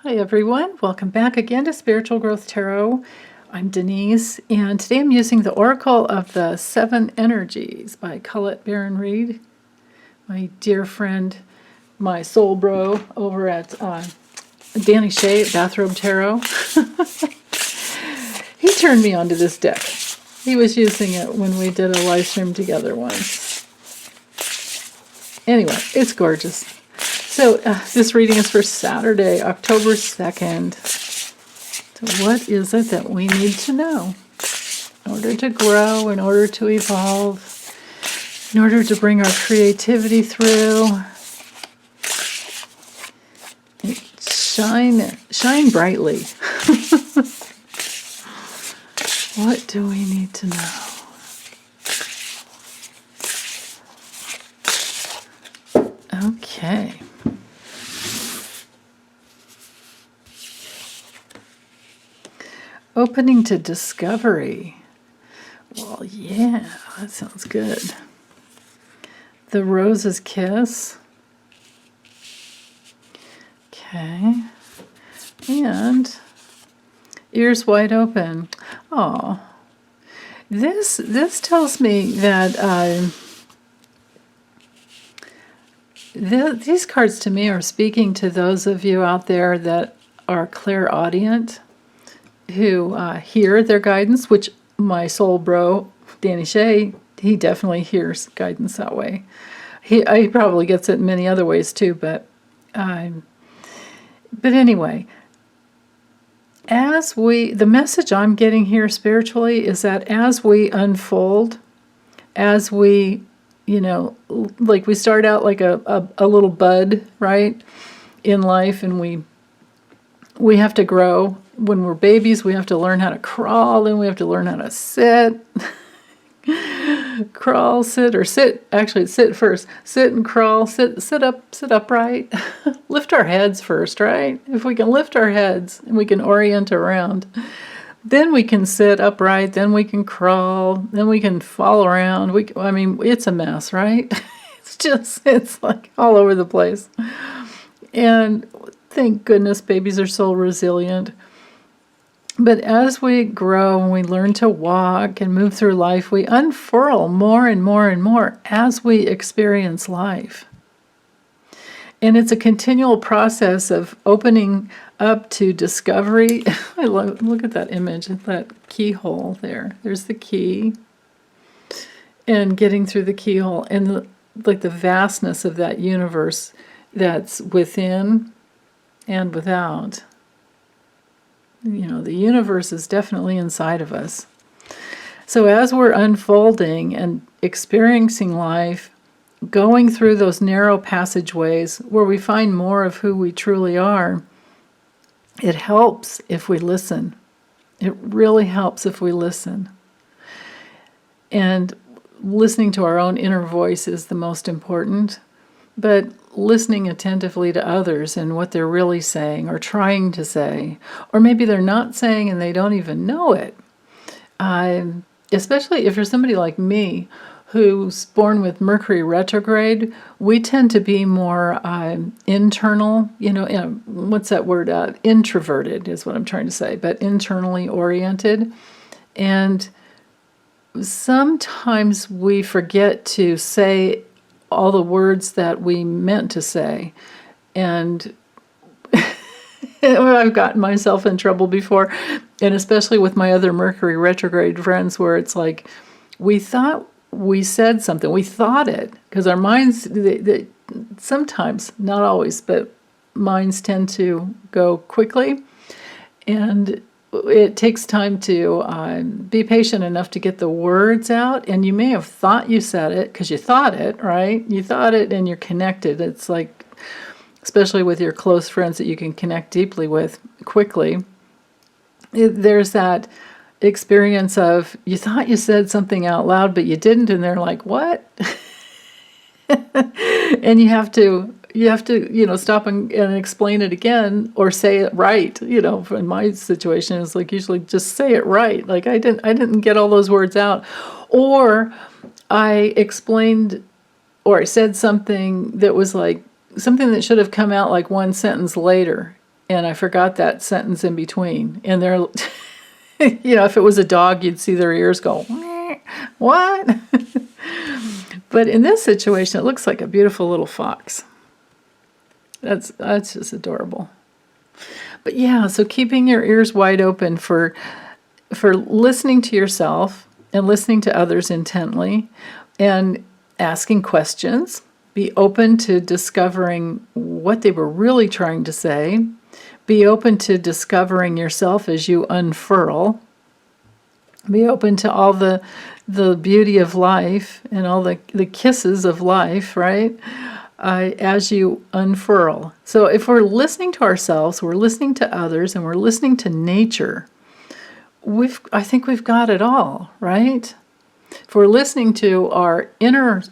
Hi everyone, welcome back again to Spiritual Growth Tarot. I'm Denise, and today I'm using the Oracle of the Seven Energies by Colette Baron Reed, my dear friend, my soul bro over at Danny Shea at Bathrobe Tarot. He turned me onto this deck. He was using it when we did a live stream together once. Anyway, it's gorgeous. So this reading is for Saturday, October 2nd. So what is it that we need to know in order to grow, in order to evolve, in order to bring our creativity through? Shine brightly. What do we need to know? Okay. Opening to discovery. Well, yeah, that sounds good. The Rose's Kiss. Okay. And Ears Wide Open. Oh, this tells me that these cards to me are speaking to those of you out there that are clairaudient, who hear their guidance, which my soul bro, Danny Shea, he definitely hears guidance that way. He probably gets it in many other ways too, but anyway, the message I'm getting here spiritually is that as we unfold, as we, like we start out like a little bud, right, in life, and we have to grow. When we're babies, we have to learn how to crawl, and we have to learn how to sit. Crawl, sit, or sit. Actually, sit first. Sit and crawl. Sit upright. Lift our heads first, right? If we can lift our heads and we can orient around, then we can sit upright. Then we can crawl. Then we can fall around. It's a mess, right? It's like all over the place. And thank goodness babies are so resilient. But as we grow and we learn to walk and move through life, we unfurl more and more and more as we experience life. And it's a continual process of opening up to discovery. Look at that image, that keyhole there. There's the key. And getting through the keyhole and the vastness of that universe that's within and without. The universe is definitely inside of us. So as we're unfolding and experiencing life, going through those narrow passageways where we find more of who we truly are, it helps if we listen. It really helps if we listen. And listening to our own inner voice is the most important. But listening attentively to others and what they're really saying or trying to say, or maybe they're not saying and they don't even know it. Especially if you're somebody like me who's born with Mercury retrograde, we tend to be more internal, what's that word? Introverted is what I'm trying to say, but internally oriented. And sometimes we forget to say all the words that we meant to say. And I've gotten myself in trouble before, and especially with my other Mercury retrograde friends, where it's like, we thought we said something. We thought it, because our minds, they sometimes, not always, but minds tend to go quickly. And it takes time to be patient enough to get the words out, and you may have thought you said it because you thought it, right? You thought it and you're connected. It's like, especially with your close friends that you can connect deeply with quickly, there's that experience of you thought you said something out loud, but you didn't, and they're like, what? And you have to stop and explain it again, or say it right. In my situation, it's like usually just say it right. Like I didn't get all those words out, or I explained, or I said something that was like something that should have come out like one sentence later, and I forgot that sentence in between. And they're, if it was a dog, you'd see their ears go, "Meh, what?" But in this situation, it looks like a beautiful little fox. That's just adorable. But yeah, so keeping your ears wide open for listening to yourself and listening to others intently and asking questions. Be open to discovering what they were really trying to say. Be open to discovering yourself as you unfurl. Be open to all the beauty of life and all the kisses of life, right? As you unfurl. So if we're listening to ourselves, we're listening to others, and we're listening to nature, I think we've got it all, right? If we're listening to our inner,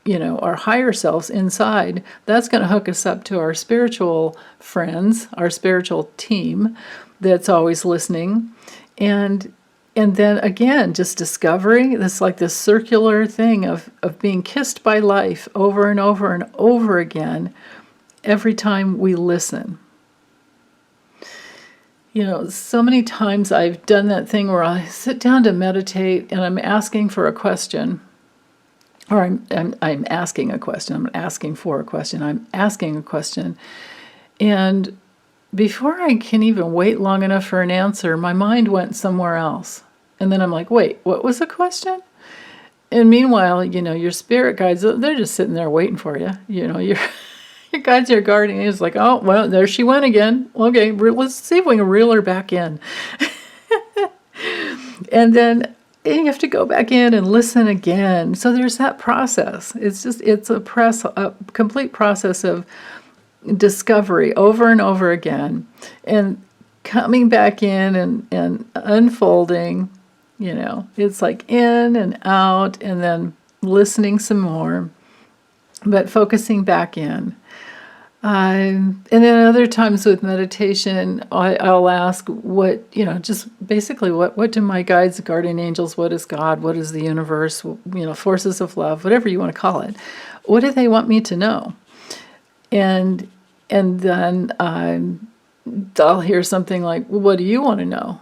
our higher selves inside, that's going to hook us up to our spiritual friends, our spiritual team that's always listening. And then again, just discovering this, like this circular thing of being kissed by life over and over and over again every time we listen. So many times I've done that thing where I sit down to meditate and I'm asking for a question. Or I'm asking a question. I'm asking for a question. I'm asking a question. And before I can even wait long enough for an answer, my mind went somewhere else. And then I'm like, wait, what was the question? And meanwhile, your spirit guides, they're just sitting there waiting for you. Your guides, your guardian is like, oh, well, there she went again. Okay, let's see if we can reel her back in. And then you have to go back in and listen again. So there's that process. It's a complete process of discovery over and over again, and coming back in and unfolding. It's like in and out, and then listening some more, but focusing back in. And then other times with meditation, I'll ask just basically what do my guides, guardian angels, what is God, what is the universe, forces of love, whatever you want to call it, what do they want me to know? And then I'll hear something like, well, what do you want to know?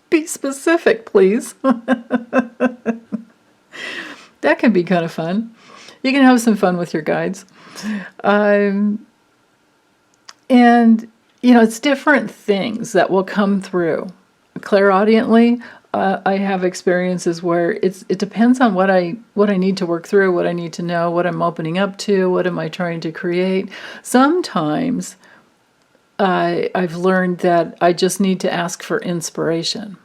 Be specific, please. That can be kind of fun. You can have some fun with your guides. And, it's different things that will come through. Clairaudiently, I have experiences where it depends on what I need to work through, what I need to know, what I'm opening up to, what am I trying to create. Sometimes I've learned that I just need to ask for inspiration.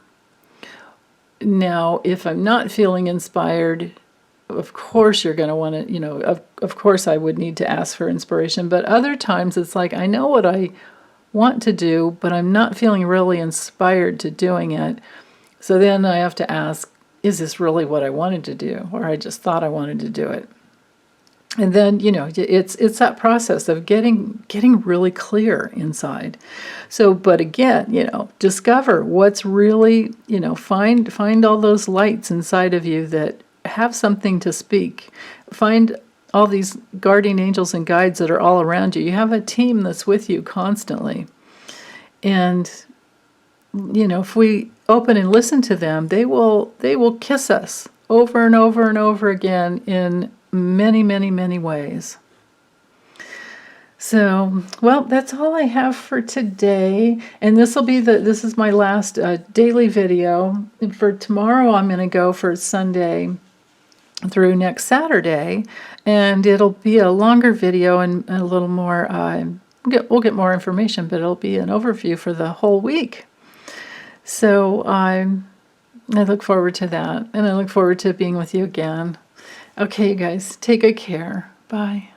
Now, if I'm not feeling inspired, of course you're going to want to, of course I would need to ask for inspiration. But other times it's like, I know what I want to do, but I'm not feeling really inspired to doing it. So then I have to ask, is this really what I wanted to do? Or I just thought I wanted to do it. And then, it's that process of getting really clear inside. So, but again, discover what's really, find all those lights inside of you that have something to speak. Find all these guardian angels and guides that are all around you. You have a team that's with you constantly. And, if we open and listen to them, they will kiss us over and over and over again in many, many, many ways. So, well, that's all I have for today. And this is my last daily video. And for tomorrow, I'm going to go for Sunday through next Saturday, and it'll be a longer video and a little more, we'll get more information, but it'll be an overview for the whole week. So I look forward to that, and I look forward to being with you again. Okay, you guys, take good care. Bye.